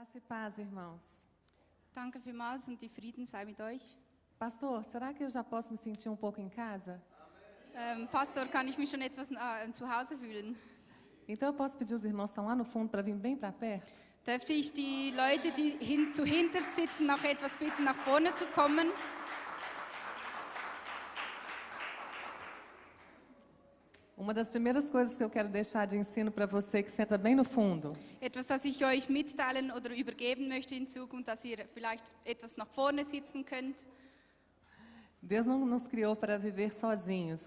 Graça e paz, irmãos. Danke vielmals und die Frieden sei mit euch. Pastor, será que eu já posso me sentir um pouco em casa? Pastor, kann ich mich schon etwas zu Hause fühlen? Então eu posso pedir os irmãos que estão lá no fundo para vir bem para perto? Dürfte ich die Leute, die hinterst sitzen, noch etwas bitten, nach vorne zu kommen? Uma das primeiras coisas que eu quero deixar de ensino para você que senta bem no fundo Etwas, das ich euch mitteilen oder übergeben möchte in Zukunft, dass ihr vielleicht etwas nach vorne sitzen könnt. Deus não nos criou para viver sozinhos.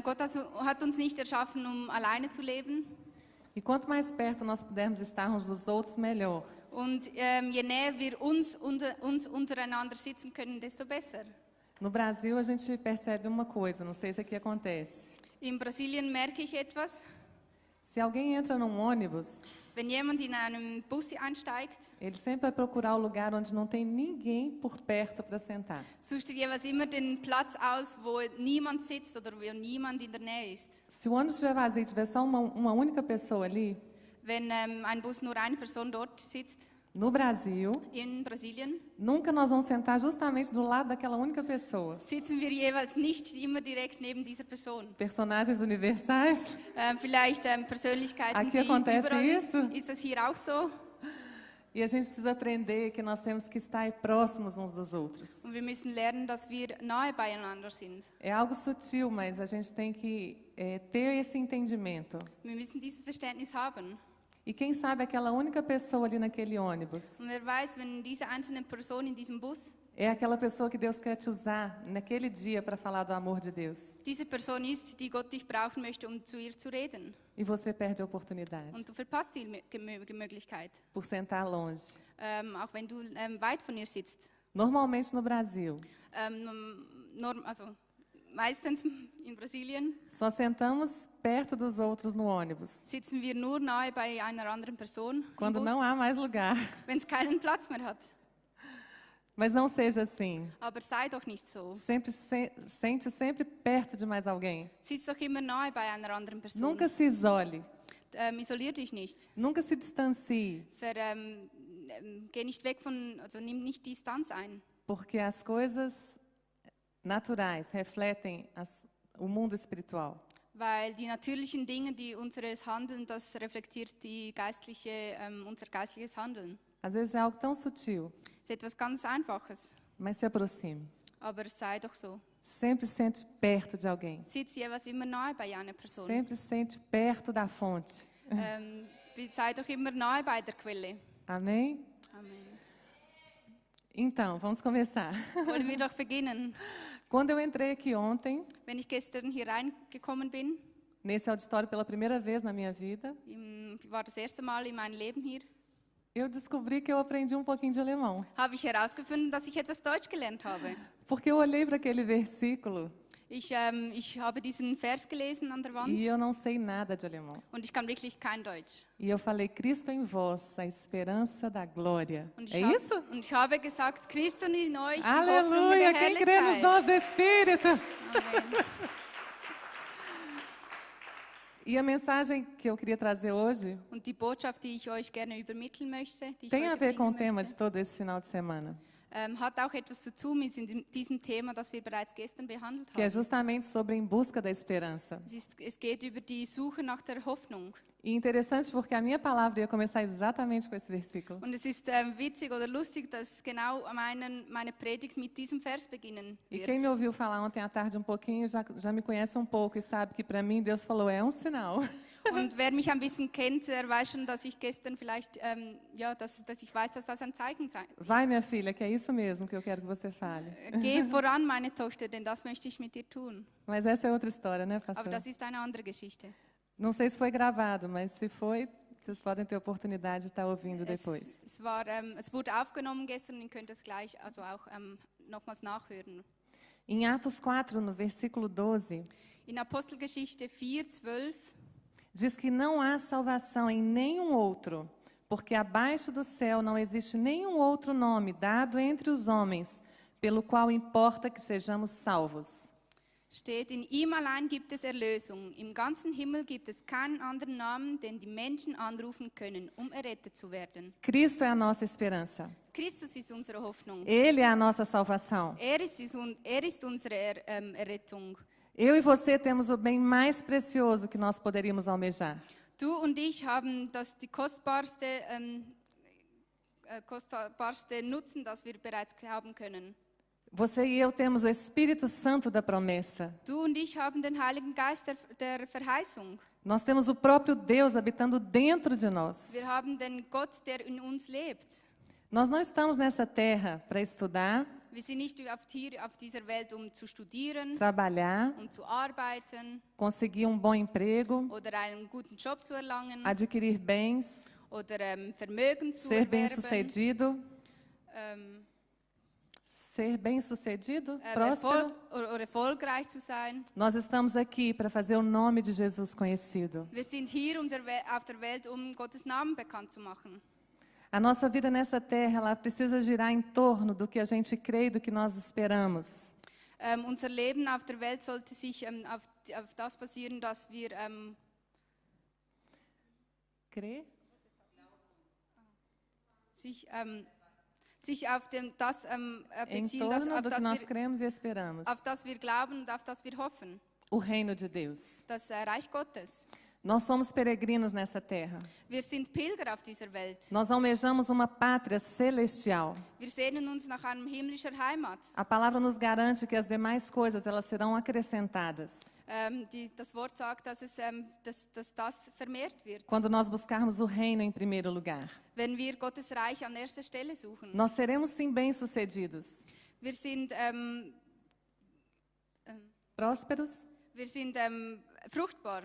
Gott hat uns nicht erschaffen, um alleine zu leben. E quanto mais perto nós pudermos estar uns dos outros, melhor. Und je näher wir uns untereinander sitzen können, desto besser. No Brasil, a gente percebe uma coisa, não sei se aqui acontece. In Brasilien merke ich etwas. Se alguém entra num ônibus, Wenn jemand in einem Bus einsteigt, ele sempre vai procurar o lugar onde não tem ninguém por perto para sentar. sucht er jeweils immer den Platz aus, wo niemand sitzt oder wo niemand in der Nähe ist. Se o ônibus estiver vazio e tiver só uma única pessoa ali, Wenn ein Bus nur eine Person dort sitzt, no Brasil, in Brasilien, nunca nós vamos sentar justamente do lado daquela única pessoa. sitzen wir jeweils nicht immer direkt neben dieser Person. Personagens universais. Vielleicht Persönlichkeiten, Aqui die acontece überall ist. isso? Ist das hier auch so? E a gente precisa aprender que nós temos que estar próximos uns dos outros. Und wir müssen lernen, dass wir nahe beieinander sind. É algo sutil, mas a gente tem que ter esse entendimento. Wir müssen dieses Verständnis haben. E quem sabe aquela única pessoa ali naquele ônibus Und wer weiß, wenn diese einzelne Person in diesem Bus é aquela pessoa que Deus quer te usar naquele dia para falar do amor de Deus. diese Person ist, die Gott dich brauchen möchte, um zu ihr zu reden. E você perde a oportunidade Und du verpasst die Möglichkeit, por sentar longe. auch wenn du weit von ihr sitzt. Normalmente no Brasil, Meistens in Brasilien só sentamos perto dos outros no ônibus, sitzen wir nur nahe bei einer anderen Person, quando não há mais lugar. wenn es keinen Platz mehr hat. Mas não seja assim. Aber sei doch nicht so. Sente sempre perto de mais alguém. Sitz doch immer nahe bei einer anderen Person. Nunca se isole. Isolier dich nicht. Nunca se distancie. Geh nicht weg also nimm nicht Distanz ein. Porque as coisas naturais refletem o mundo espiritual. Weil die natürlichen Dinge, die unseres Handeln, das reflektiert unser geistliches Handeln. Às vezes é algo tão sutil, Es ist etwas ganz Einfaches, mas se aproxime. aber sei doch so. Sempre sente perto de alguém. Sitz jeweils immer nahe bei einer Person. Sempre sente perto da fonte. Sei doch immer nahe bei der Quelle. Amém? Amen. Então, vamos começar. Wollen wir doch beginnen. Quando eu entrei aqui ontem, Wenn ich gestern hier reingekommen bin, nesse auditório pela primeira vez na minha vida, war das erste Mal in meinem Leben hier, eu descobri que eu aprendi um pouquinho de alemão. habe ich herausgefunden, dass ich etwas Deutsch gelernt habe. Porque eu olhei para aquele versículo Ich habe diesen Vers gelesen an der Wand e eu não sei nada de alemão. und ich kann wirklich kein Deutsch. E eu falei, Cristo em vós, a esperança da glória. Und É ich, isso? und ich habe gesagt, Christus in euch, die Hoffnung Aleluia! der Quem crê nos Herrlichkeit. dons do Espírito? Amen. E a mensagem que eu queria trazer hoje Und die Botschaft, die ich euch gerne übermitteln möchte, die ich tem a heute ver com o bringen tema de möchte, todo esse final de semana, hat auch etwas zu tun mit diesem Thema, das wir bereits gestern behandelt que é haben. justamente sobre em busca da esperança. Es geht über die Suche nach der Hoffnung. E interessante porque a minha palavra ia começar exatamente com esse versículo. Und es ist witzig oder lustig, dass genau meine Predigt mit diesem Vers beginnen E quem me wird. ouviu falar ontem à tarde um pouquinho já me conhece um pouco e sabe que para mim Deus falou, é um sinal. Und wer mich ein bisschen kennt, der weiß schon, dass ich gestern vielleicht, dass ich weiß, dass das ein Zeichen sei. Vai, minha filha, que é isso mesmo que eu quero que você fale. Geh voran, meine Tochter, denn das möchte ich mit dir tun. Mas essa é outra história, né, pastor? Aber das ist eine andere Geschichte. Não sei se foi gravado, mas se foi, vocês podem ter oportunidade de estar ouvindo depois. Es wurde aufgenommen gestern und ihr könnt es gleich also auch nochmals nachhören. Em Atos 4, no versículo 12, In Apostelgeschichte 4,12 diz que não há salvação em nenhum outro, porque abaixo do céu não existe nenhum outro nome dado entre os homens, pelo qual importa que sejamos salvos. steht, in ihm allein gibt es Erlösung. Im ganzen Himmel gibt es keinen anderen Namen, den die Menschen anrufen können, um errettet zu werden. Cristo é a nossa esperança. Christus ist unsere Hoffnung. Ele é a nossa salvação. Er ist unsere Errettung. Eu e você temos o bem mais precioso que nós poderíamos almejar. Du und ich haben die kostbarste Nutzen, das wir bereits haben können. Você e eu temos o Espírito Santo da promessa. Du und ich haben den Heiligen Geist der Verheißung. Nós temos o próprio Deus habitando dentro de nós. Wir haben den Gott, der in uns lebt. Nós não estamos nessa terra para estudar, Wir sind nicht auf dieser Welt, um zu studieren, trabalhar, um zu arbeiten conseguir um bom emprego, oder einen guten Job zu erlangen adquirir bens, oder Vermögen zu ser erwerben, bem-sucedido. Ser bem-sucedido, próspero. erfolgreich zu sein. Nós estamos aqui para fazer o nome de Jesus conhecido. Wir sind hier auf der Welt, um Gottes Namen bekannt zu machen. A nossa vida nessa terra, ela precisa girar em torno do que a gente crê e do que nós esperamos. Unser Leben auf der Welt sollte sich auf das basieren, dass wir Crer? sich auf das Em beziehen, torno do que nós cremos e esperamos. auf das wir glauben und auf das wir hoffen. O reino de Deus. Das Reich Gottes. Nós somos peregrinos nessa terra. Wir sind Pilger auf dieser Welt. Nós almejamos uma pátria celestial. Wir sehnen uns nach einer himmlischen Heimat. A palavra nos garante que as demais coisas elas serão acrescentadas. Das Wort sagt, dass das vermehrt wird. Quando nós buscarmos o reino em primeiro lugar. Wenn wir Gottes Reich an erster Stelle suchen. Nós seremos sim bem-sucedidos. Wir sind Prósperos. wir sind fruchtbar.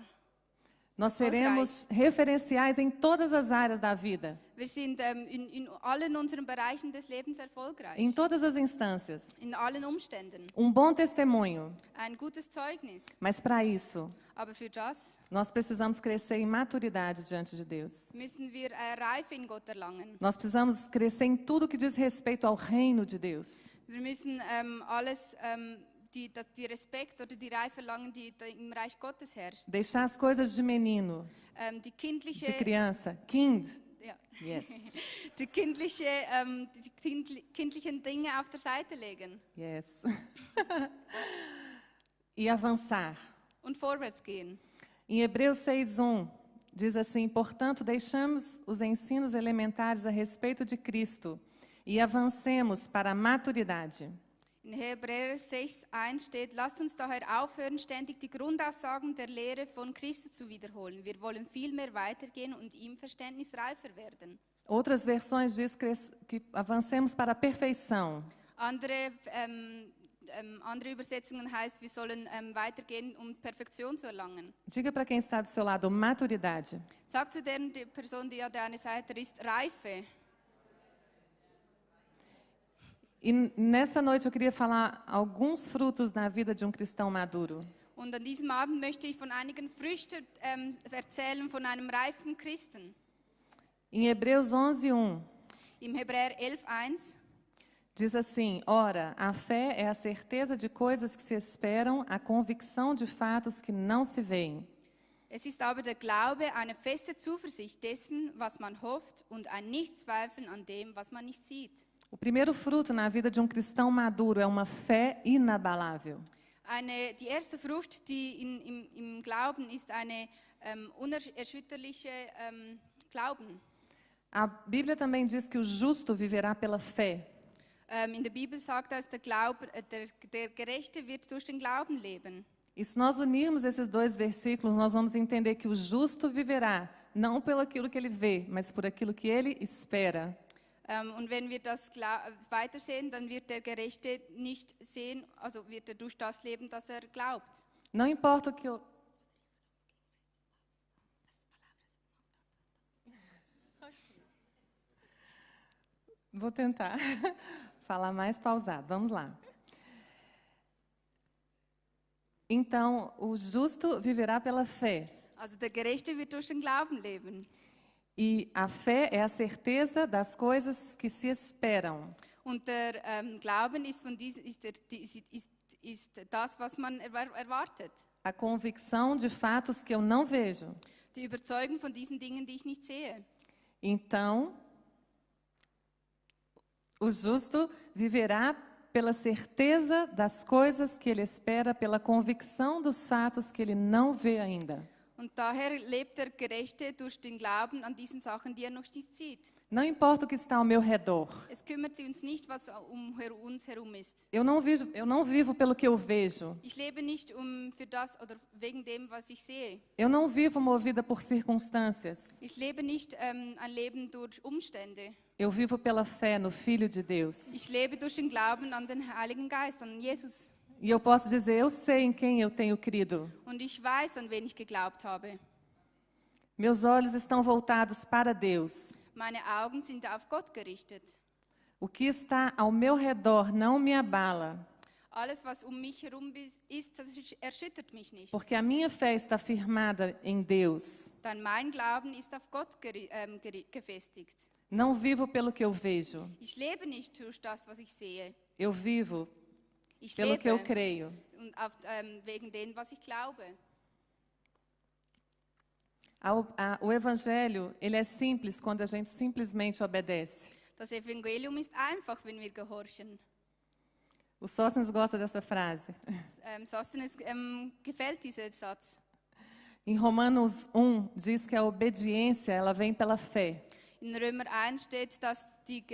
Nós seremos referenciais em todas as áreas da vida. Wir sind in allen unseren Bereichen des Lebens erfolgreich. Em todas as instâncias. In allen Umständen. Bom testemunho. Ein gutes Zeugnis. Mas para isso, Aber für das nós precisamos crescer em maturidade diante de Deus. müssen wir Reife in Gott erlangen. Nós precisamos crescer em tudo que diz respeito ao reino de Deus. Wir müssen alles die Respekt oder die Reife erlangen, die im Reich Gottes herrscht. Deixar as coisas de menino, Die kindliche, de criança, kind. ja, Yes, die kindlichen Dinge auf der Seite legen yes. E avançar. und vorwärts gehen. Em Hebreus 6:1 diz assim: portanto, deixamos os ensinos elementares a respeito de Cristo e avancemos para a maturidade. In Hebräer 6,1 steht, lasst uns daher aufhören, ständig die Grundaussagen der Lehre von Christus zu wiederholen. Wir wollen vielmehr weitergehen und im Verständnis reifer werden. Outras versões diz que avancemos para a perfeição. Andere Übersetzungen heißt, wir sollen weitergehen, um Perfektion zu erlangen. Diga para quem está do seu lado, maturidade. Sag zu der Person, die an deiner Seite ist, Reife. E nessa noite eu queria falar alguns frutos na vida de um cristão maduro. Und an diesem Abend möchte ich von einigen Früchten erzählen von einem reifen Christen. Em Hebreus 11:1 Im Hebräer 11,1 diz assim: ora, a fé é a certeza de coisas que se esperam, a convicção de fatos que não se veem. Es ist aber der Glaube eine feste Zuversicht dessen, was man hofft, und ein Nichtzweifeln an dem, was man nicht sieht. O primeiro fruto na vida de um cristão maduro é uma fé inabalável. Die erste Frucht, die im Glauben ist, eine unerschütterliche Glauben. A Bíblia também diz que o justo viverá pela fé. In der Bibel sagt es, der Gerechte wird durch den Glauben leben. E se nós unirmos esses dois versículos, nós vamos entender que o justo viverá não pelo aquilo que ele vê, mas por aquilo que ele espera. Und wenn wir das weitersehen, dann wird der Gerechte nicht sehen, also wird er durch das leben, das er glaubt. Não importa o que eu... Vou tentar falar mais pausado. Vamos lá. Então, o justo viverá pela fé. Also der Gerechte wird durch den Glauben leben. E a fé é a certeza das coisas que se esperam. Und der Glauben ist ist das, was man erwartet. A convicção de fatos que eu não vejo. Die Überzeugung von diesen Dingen, die ich nicht sehe. Então, o justo viverá pela certeza das coisas que ele espera, pela convicção dos fatos que ele não vê ainda. Und daher lebt der Gerechte durch den Glauben an diesen Sachen, die noch nicht sieht. Não importa o que está ao meu redor. Es kümmert sich uns nicht, was uns herum ist. Eu não vivo pelo que eu vejo. Ich lebe nicht für das oder wegen dem, was ich sehe. Eu não vivo movida por circunstâncias. Ich lebe nicht ein Leben durch Umstände. Eu vivo pela fé no Filho de Deus. Ich lebe durch den Glauben an den Heiligen Geist, an Jesus. E eu posso dizer, eu sei em quem eu tenho crido. Und ich weiß, an wen ich geglaubt habe. Meus olhos estão voltados para Deus. Meine Augen sind auf Gott gerichtet. O que está ao meu redor não me abala, Alles, was mich herum ist, das erschüttert mich nicht. porque a minha fé está firmada em Deus. Denn mein Glauben ist auf Gott gefestigt. Não vivo pelo que eu vejo. Ich lebe nicht durch das, was ich sehe. Eu vivo Ich pelo que eu lebe creio. und wegen dem, was ich glaube. O evangelho, ele é simples quando a gente simplesmente obedece. Das Evangelium ist einfach, wenn wir gehorchen. O Sóstenes gosta dessa frase. Sosthenes gefällt dieser Satz. Em Romanos 1 diz que a obediência, ela vem pela fé. In Römer 1 steht, dass die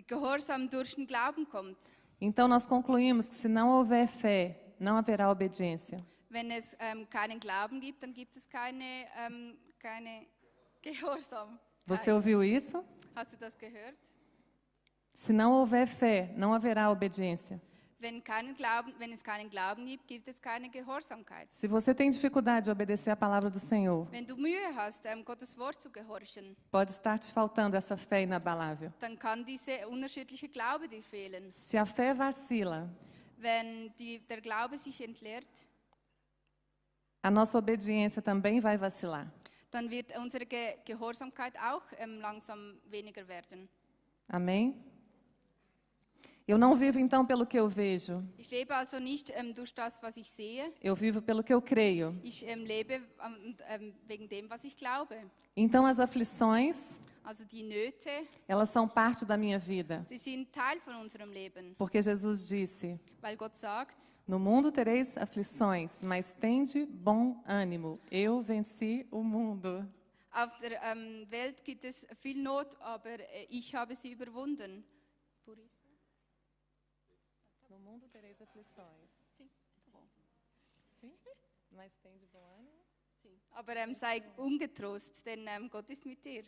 Gehorsam durch den Glauben kommt. Então nós concluímos que se não houver fé, não haverá obediência. Wenn es keinen Glauben gibt, dann gibt es keine Gehorsam. Você ouviu isso? Hast du das gehört? Se não houver fé, não haverá obediência. Wenn es keinen Glauben gibt, gibt es keine Gehorsamkeit. Se você tem dificuldade de obedecer a palavra do Senhor, Wenn du Mühe hast, Gottes Wort zu gehorchen, pode estar te faltando essa fé inabalável. dann kann diese unterschiedliche Glaube dir fehlen. Se a fé vacila, Wenn der Glaube sich entleert, a nossa obediência também vai vacilar. dann wird unsere Gehorsamkeit auch langsam weniger werden. Amém? Eu não vivo então pelo que eu vejo. Ich lebe also nicht durch das, was ich sehe. Eu vivo pelo que eu creio. Ich lebe wegen dem, was ich glaube. Então as aflições, Also die Nöte, elas são parte da minha vida. sie sind Teil von unserem Leben. Porque Jesus disse: Weil Gott sagt, no mundo tereis aflições, mas tende bom ânimo. Eu venci o mundo. auf der Welt gibt es viel Not, aber ich habe sie überwunden. No mundo tereis aflições. Sim, tá bom. Sim? Mas tende bom ânimo. Sim. Aber sei ungetrost, denn Gott ist mit dir.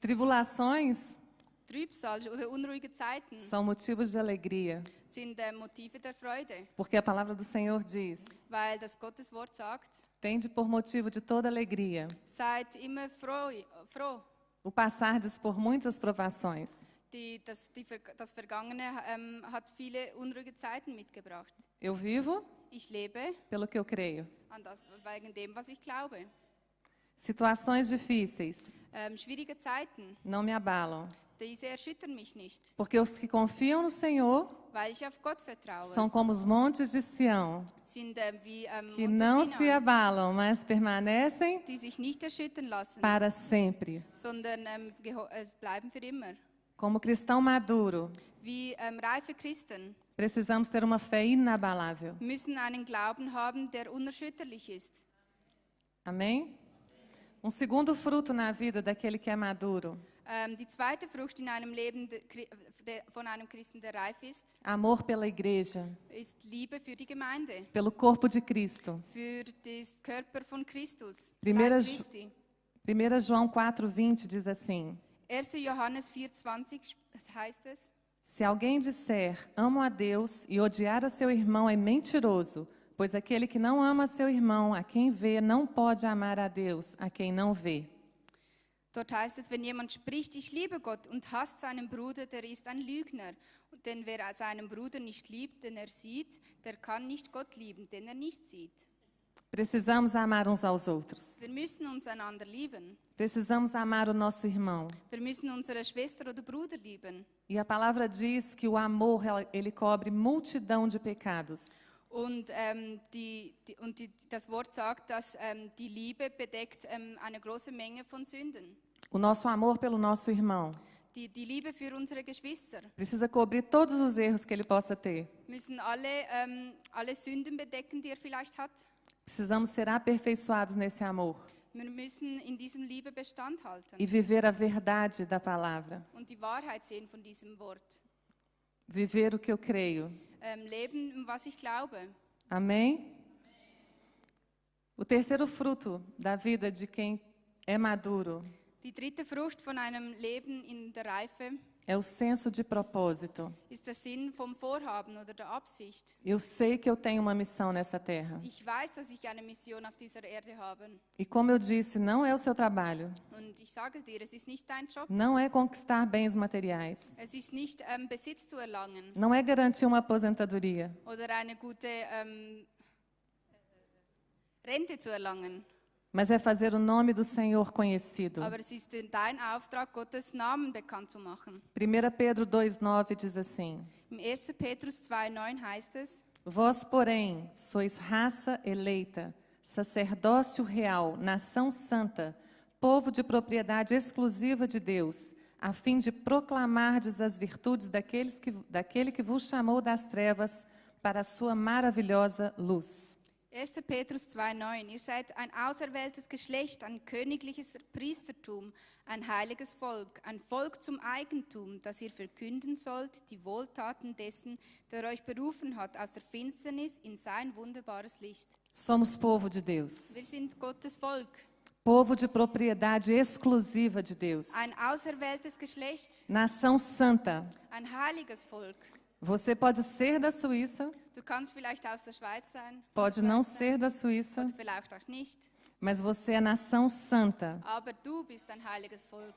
Tribulações Trübsal oder unruhige Zeiten são motivos de alegria, sind Motive der Freude, porque a palavra do Senhor diz: weil das Gottes Wort sagt, tende por motivo de toda alegria seid immer froh. o passardes por muitas provações. Das Vergangene hat viele unruhige Zeiten mitgebracht. Eu vivo Ich lebe pelo que eu creio. wegen dem, was ich glaube. Situações difíceis Schwierige Zeiten, não me abalam, diese erschüttern mich nicht, porque os que confiam no Senhor weil ich auf Gott vertraue. são como os montes de Sião, Sind wie que Monte não se Sinai, abalam, mas permanecem die sich nicht erschüttern lassen, para sempre. sondern bleiben für immer. Como cristão maduro, Wie reife Christen precisamos ter uma fé inabalável. müssen einen Glauben haben, der unerschütterlich ist. Amém? Segundo fruto na vida daquele que é maduro: Die zweite Frucht in einem Leben von einem Christen, der reif ist, amor pela igreja, ist Liebe für die Gemeinde, pelo corpo de Cristo. für den Körper von Christus. Primeira Leib Christi. 1 João 4,20 diz assim: 1. Johannes 4,20 heißt es, se alguém disser amo a Deus e odiar a seu irmão é mentiroso, pois aquele que não ama seu irmão, a quem vê, não pode amar a Deus, a quem não vê. dort heißt es, wenn jemand spricht, ich liebe Gott und hasst seinen Bruder, der ist ein Lügner. Denn wer seinen Bruder nicht liebt, den er sieht, der kann nicht Gott lieben, den er nicht sieht. Precisamos amar uns aos outros. Wir müssen uns einander lieben. Precisamos amar o nosso irmão. Wir müssen unsere Schwester oder Bruder lieben. E a palavra diz que o amor, ele cobre multidão de pecados. Und, das Wort sagt, dass die Liebe bedeckt eine große Menge von Sünden. O nosso amor pelo nosso irmão Die Liebe für unsere Geschwister precisa cobrir todos os erros que ele possa ter. müssen alle Sünden bedecken, die vielleicht hat. Precisamos ser aperfeiçoados nesse amor Wir müssen in diesem Liebe Bestand halten e viver a verdade da palavra. und die Wahrheit sehen von diesem Wort. Viver o que eu creio. Leben, was ich glaube. Amém? O terceiro fruto da vida de quem é maduro Die dritte Frucht von einem Leben in der Reife é o senso de propósito. ist der Sinn vom Vorhaben oder der Absicht. Eu sei que eu tenho uma missão nessa terra. Ich weiß, dass ich eine Mission auf dieser Erde habe. E como eu disse, não é o seu trabalho. Und ich sage dir, es ist nicht dein Job. Não é conquistar bens materiais. Es ist nicht Besitz zu erlangen Não é garantir uma aposentadoria. oder eine gute Rente zu erlangen. Mas é fazer o nome do Senhor conhecido. Aber es ist dein Auftrag, Gottes Namen bekannt zu machen. 1 Pedro 2,9 diz assim: Im 1. Petrus 2,9 heißt es: Vós, porém, sois raça eleita, sacerdócio real, nação santa, povo de propriedade exclusiva de Deus, a fim de proclamardes as virtudes daquele que vos chamou das trevas para a sua maravilhosa luz. 1. Petrus 2,9 Ihr seid ein auserwähltes Geschlecht, ein königliches Priestertum, ein heiliges Volk zum Eigentum, das ihr verkünden sollt, die Wohltaten dessen, der euch berufen hat, aus der Finsternis in sein wunderbares Licht. Somos povo de Deus, Wir sind Gottes Volk, povo de propriedade exclusiva de Deus, ein auserwähltes Geschlecht, nação santa. ein heiliges Volk. Você pode ser da Suíça, Du kannst vielleicht aus der Schweiz sein, pode não ser da Suíça, oder vielleicht auch nicht, mas você é nação santa, aber du bist ein heiliges Volk.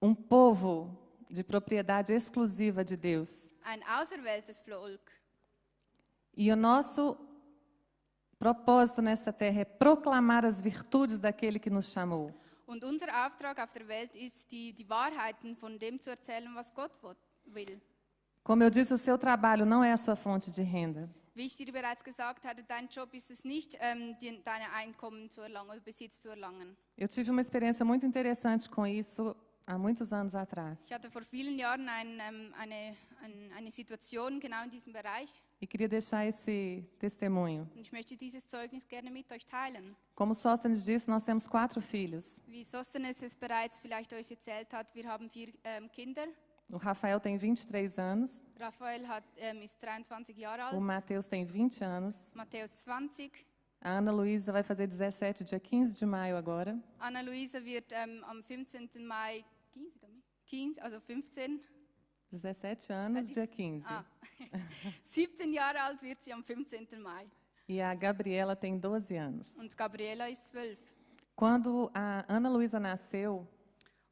um povo de propriedade exclusiva de Deus. Ein auserwähltes Volk. E o nosso propósito nessa terra é proclamar as virtudes daquele que nos chamou. Und unser Auftrag auf der Welt ist, die Wahrheiten von dem zu erzählen, was Gott will. Como eu disse, o seu trabalho não é a sua fonte de renda. Wie ich dir bereits gesagt hatte, dein Job ist es nicht, deine Einkommen zu erlangen oder Besitz zu erlangen. Eu tive uma experiência muito interessante com isso há muitos anos atrás. Ich hatte vor vielen Jahren eine Situation genau in diesem Bereich E queria deixar esse testemunho. und ich möchte dieses Zeugnis gerne mit euch teilen. Como Sóstenes disse, nós temos 4 filhos. Wie Sostenes es bereits vielleicht euch erzählt hat, wir haben 4 Kinder. O Rafael tem 23 anos, Raphael ist 23 Jahre o alt, Mateus tem 20 anos, Matthäus 20. a Ana Luísa vai fazer 17, dia 15 de maio agora. Anna Luisa wird am 15. Mai, 15, also 15, 17 anos, dia 15. 17 Jahre alt wird sie am 15. Mai. E a Gabriela tem 12 anos. Und Gabriela ist 12. Quando a Ana Luísa nasceu,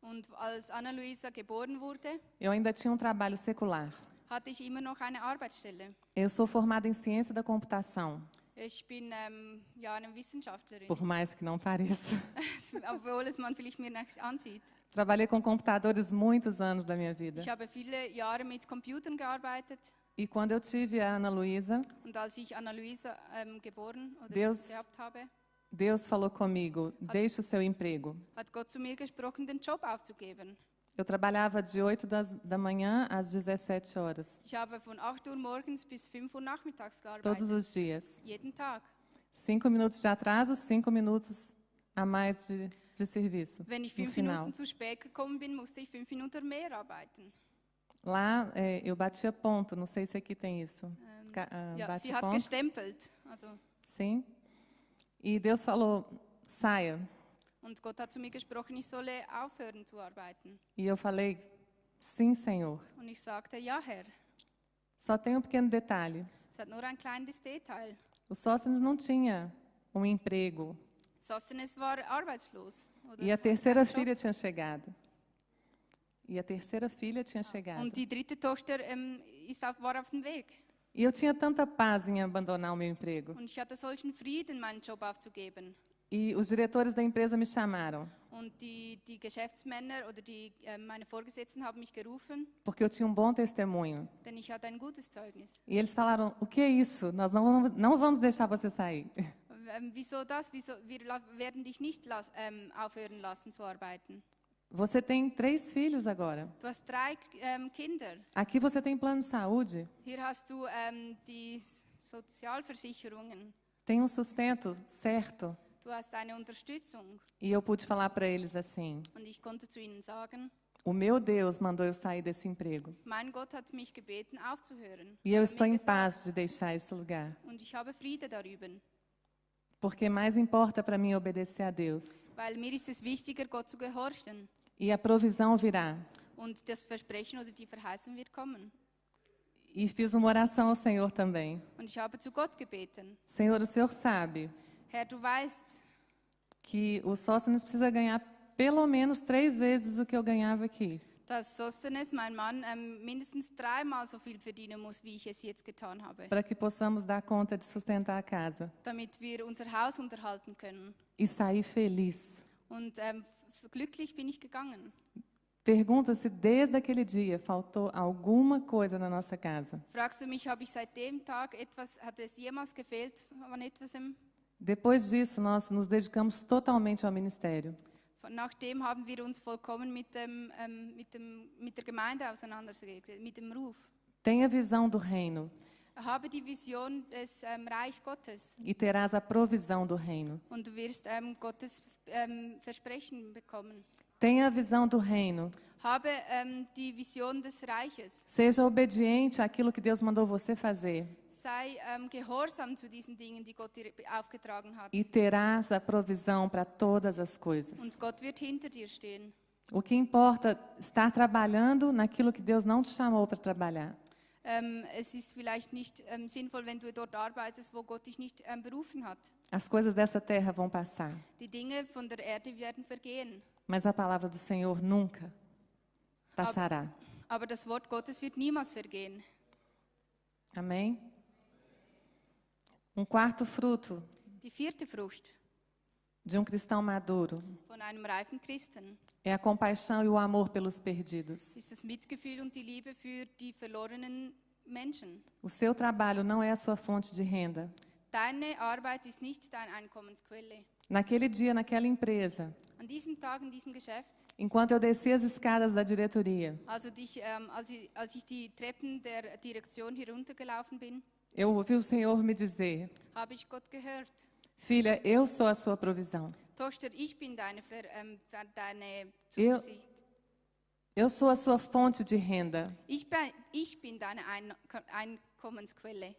Und als Anna Luisa geboren wurde, eu ainda tinha um trabalho secular. hatte ich immer noch eine Arbeitsstelle. Eu sou formada em ciência da computação, Ich bin eine Wissenschaftlerin, por mais que não pareça. obwohl es man vielleicht mir nicht ansieht. Trabalhei com computadores muitos anos da minha vida. Ich habe viele Jahre mit Computern gearbeitet. E quando eu tive a Ana Luísa, Und als ich Anna Luisa geboren oder Deus- gehabt habe, Deus falou comigo, deixe o seu emprego. hat Gott zu mir gesprochen, den Job aufzugeben. Eu trabalhava de 8 da manhã às 17 horas, Ich habe von 8 Uhr morgens bis 5 Uhr nachmittags todos gearbeitet. os dias. Jeden Tag. 5 minutos de atraso, 5 minutos a mais de serviço, Wenn ich no 5 final. Minuten zu spät gekommen bin, musste ich 5 Minuten mehr arbeiten. Lá eu batia ponto, não sei se aqui tem isso. Ja, Bate sie hat ponto, gestempelt. Also, sim. E Deus falou, saia. und Gott hat zu mir gesprochen, ich solle aufhören zu arbeiten. E eu falei, sim, Senhor. Und ich sagte, ja Herr. Só tem um pequeno detalhe. Es hat nur ein kleines Detail. O Sóstenes não tinha um emprego. Sostenes war arbeitslos. Oder E a terceira filha tinha chegado. Und die dritte Tochter war auf dem Weg. E eu tinha tanta paz em abandonar o meu emprego. Und ich hatte solchen Frieden, meinen Job aufzugeben. E os diretores da empresa me chamaram, Und die Geschäftsmänner oder meine Vorgesetzten haben mich gerufen, porque eu tinha um bom testemunho. denn ich hatte ein gutes Zeugnis. E eles falaram, o que é isso? Nós não vamos deixar você sair. Wieso das? Wir werden dich nicht aufhören lassen zu arbeiten. Você tem 3 filhos agora. Du hast 3 Kinder. Aqui você tem plano de saúde, Hier hast du die Sozialversicherungen. tem um sustento certo. Du hast eine Unterstützung. E eu pude falar para eles assim, Und ich konnte zu ihnen sagen, o meu Deus mandou eu sair desse emprego. mein Gott hat mich gebeten, aufzuhören. E eu Er hat estou mir em gesagt, paz de deixar esse lugar. Und ich habe Friede darüber. Porque mais importa para mim obedecer a Deus. Weil mir ist es wichtiger, Gott zu gehorchen. E a provisão virá. Und das Versprechen oder die Verheißung wird kommen. E fiz uma oração ao Senhor também. Und ich habe zu Gott gebeten. Senhor, o Senhor sabe Herr, du weißt, que o Sóstenes precisa ganhar pelo menos 3 vezes o que eu ganhava aqui. dass Sostenes, mein Mann, mindestens 3-mal so viel verdienen muss, wie ich es jetzt getan habe, Para que possamos dar conta de sustentar a casa. damit wir unser Haus unterhalten können. E sair feliz. Und glücklich bin ich gegangen. Pergunta se desde aquele dia faltou alguma coisa na nossa casa. Fragst du mich, habe ich seit dem Tag hat es jemals gefehlt an etwas? Depois disso, nós nos dedicamos totalmente ao ministério. Nachdem haben wir uns vollkommen mit der Gemeinde auseinandergesetzt, mit dem Ruf. Tenha visão do reino Habe die Vision des Reich Gottes e terás a provisão do reino. und du wirst Gottes Versprechen bekommen. Tenha a visão do reino. Habe die Vision des Reiches. Seja obediente àquilo que Deus mandou você fazer. Sei gehorsam zu diesen Dingen, die Gott dir aufgetragen hat. E terás a provisão para todas as coisas. Und Gott wird hinter dir stehen. O que importa é estar trabalhando naquilo que Deus não te chamou para trabalhar. Es ist vielleicht nicht sinnvoll, wenn du dort arbeitest, wo Gott dich nicht berufen hat. As coisas dessa terra vão passar, Die Dinge von der Erde werden vergehen. mas a palavra do Senhor nunca passará. Aber das Wort Gottes wird niemals vergehen. Amém? Um quarto fruto Die 4. Frucht de um cristão maduro von einem reifen Christen é a compaixão e o amor pelos perdidos. ist das Mitgefühl und die Liebe für die verlorenen Menschen. O seu trabalho não é a sua fonte de renda. Deine Arbeit ist nicht deine Einkommensquelle. Naquele dia, naquela empresa, An diesem Tag, in diesem Geschäft, enquanto eu descia as escadas da diretoria, als ich die Treppen der Direktion heruntergelaufen bin, eu ouvi o Senhor me dizer: habe ich Gott gehört. filha, eu sou a sua provisão. Tochter, ich bin deine Zuversicht. Eu sou a sua fonte de renda. Ich bin deine Einkommensquelle.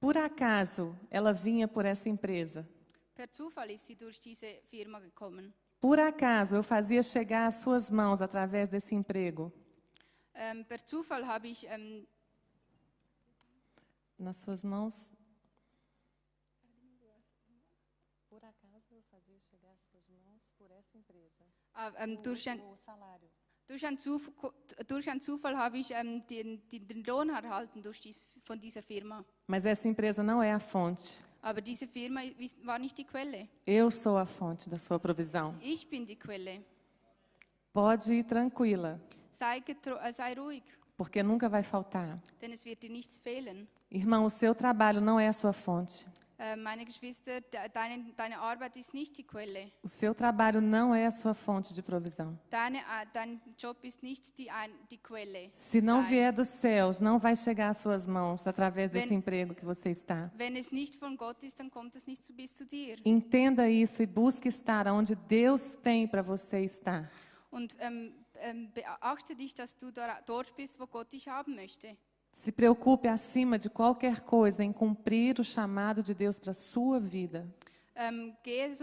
Por acaso, ela vinha por essa empresa. Per Zufall ist sie durch diese Firma gekommen. Por acaso, eu fazia chegar às suas mãos através desse emprego. Per Zufall habe ich Nas suas mãos. Por acaso, eu fazia chegar às suas mãos por essa empresa. O salário. durch einen Zufall habe ich den Lohn erhalten von dieser Firma. Mas essa empresa não é a fonte. Aber diese Firma war nicht die Quelle. Eu sou a fonte da sua provisão. Ich bin die Quelle. Pode ir tranquila, Sei ruhig, porque nunca vai faltar. denn es wird dir nichts fehlen. Irmão, o seu trabalho não é a sua fonte. Meine Geschwister, deine Arbeit ist nicht die Quelle. O seu trabalho não é a sua fonte de provisão. Dein Job ist nicht die Quelle. Se não Sein. vier dos céus, não vai chegar às suas mãos através desse emprego que você está. Wenn es nicht von Gott ist, dann kommt es nicht bis zu dir. Entenda isso e busque estar onde Deus tem para você estar. Und beachte dich, dass du dort bist, wo Gott dich haben möchte. Se preocupe acima de qualquer coisa em cumprir o chamado de Deus para a sua vida. Gehe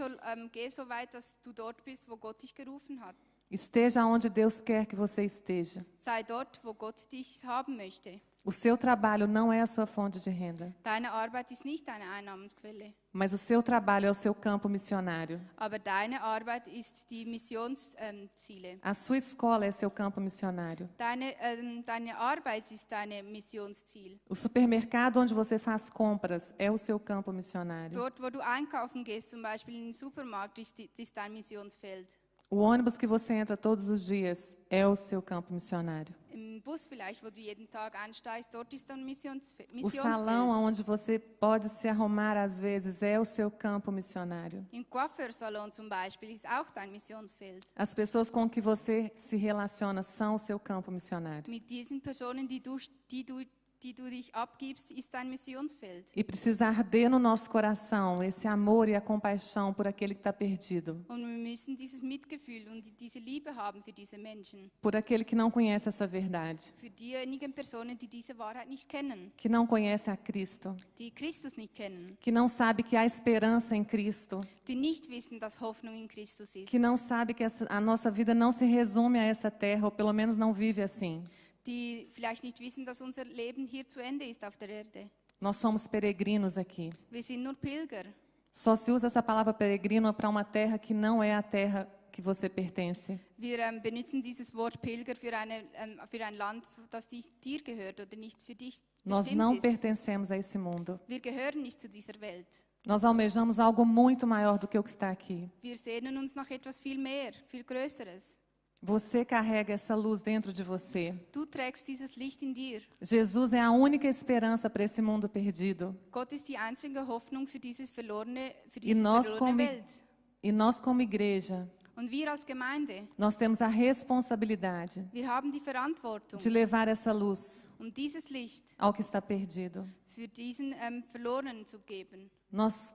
so weit, dass du dort bist, wo Gott dich gerufen hat. Esteja onde Deus quer que você esteja. Sei dort, wo Gott dich haben möchte. O seu trabalho não é a sua fonte de renda, Deine Arbeit ist nicht deine Einnahmenquelle, mas o seu trabalho é o seu campo missionário. aber deine Arbeit ist die Missionsziele. A sua escola é seu campo missionário. Deine Arbeit ist deine Missionsziel. O supermercado onde você faz compras é o seu campo missionário. Dort, wo du einkaufen gehst, zum Beispiel in den Supermarkt, ist dein Missionsfeld. O ônibus que você entra todos os dias é o seu campo missionário. Im Bus vielleicht, wo du jeden Tag einsteigst, dort ist dein O Missionsfeld. salão onde você pode se arrumar às vezes é o seu campo missionário. Im Coiffeursalon zum Beispiel ist auch dein Missionsfeld. As pessoas com que você se relaciona são o seu campo missionário. Mit diesen Personen, die du dich abgibst, ist dein Missionsfeld. E precisa arder no nosso coração esse amor e a compaixão por aquele que está perdido, Und wir müssen dieses Mitgefühl und diese Liebe haben für diese Menschen, por aquele que não conhece essa verdade, für diejenigen Personen, die diese Wahrheit nicht kennen, que não conhece a Cristo, die Christus nicht kennen, que não sabe que há esperança em Cristo, die nicht wissen, dass Hoffnung in Christus ist, que não sabe que a nossa vida não se resume a essa terra, ou pelo menos não vive assim. die vielleicht nicht wissen, dass unser Leben hier zu Ende ist auf der Erde. Nós somos peregrinos aqui. Wir sind nur Pilger. Só se usa essa palavra peregrino para uma terra que não é a terra que você pertence. Wir benutzen dieses Wort Pilger für ein Land, das dir gehört oder nicht für dich Nós bestimmt não ist. pertencemos a esse mundo. Wir gehören nicht zu dieser Welt. Nós almejamos algo muito maior do que o que está aqui. Wir sehnen uns nach etwas viel mehr, viel Größeres. Você carrega essa luz dentro de você. Du trägst dieses Licht in dir. Jesus é a única esperança para esse mundo perdido. Gott ist die einzige Hoffnung für diese verlorene nós Welt. E nós como igreja, Und wir als Gemeinde, nós temos a responsabilidade wir haben die Verantwortung, de levar essa luz dieses Licht ao que está perdido. für diesen Verlorenen zu geben. Nós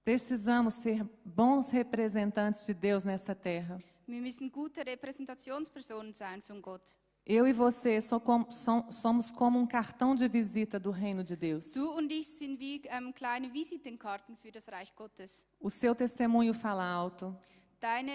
precisamos ser bons representantes de Deus nessa terra. Wir müssen gute Repräsentationspersonen sein von Gott. Eu e você somos como um cartão de visita do reino de Deus. Du und ich sind wie kleine Visitenkarten für das Reich Gottes. O seu testemunho fala alto. Dein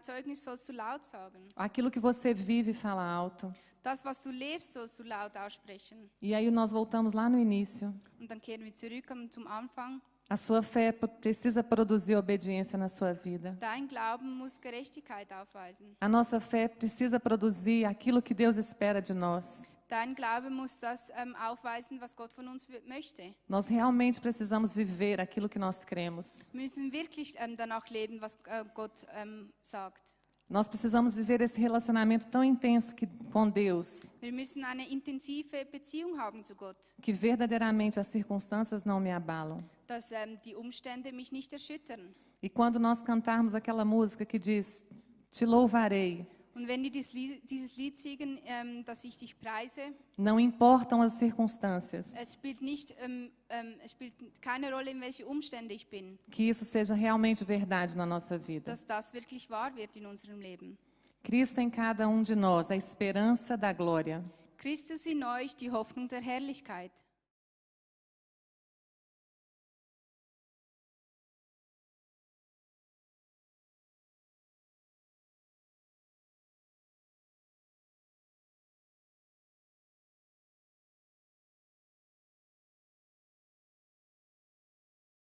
Zeugnis sollst du laut sagen. Aquilo que você vive fala alto. Das, was du lebst, sollst du laut aussprechen. E aí nós voltamos lá no início. Und dann kehren wir zurück zum Anfang. A sua fé precisa produzir obediência na sua vida. Dein Glauben muss Gerechtigkeit aufweisen. A nossa fé precisa produzir aquilo que Deus espera de nós. Dein Glaube muss das aufweisen, was Gott von uns möchte. Nós realmente precisamos viver aquilo que nós cremos. Wir müssen wirklich danach leben, was Gott sagt. Nós precisamos viver esse relacionamento tão intenso com Deus, Wir müssen eine intensive Beziehung haben zu Gott, que verdadeiramente as circunstâncias não me abalam. dass die Umstände mich nicht erschüttern. E quando nós cantarmos aquela música que diz, te louvarei, Und wenn wir dieses Lied singen, dass ich dich preise, não importam as circunstâncias, es spielt keine Rolle, in welche Umstände ich bin, que isso seja realmente verdade na nossa vida. dass das wirklich wahr wird in unserem Leben. Cristo em cada um de nós, a esperança da glória. Christus in euch, die Hoffnung der Herrlichkeit.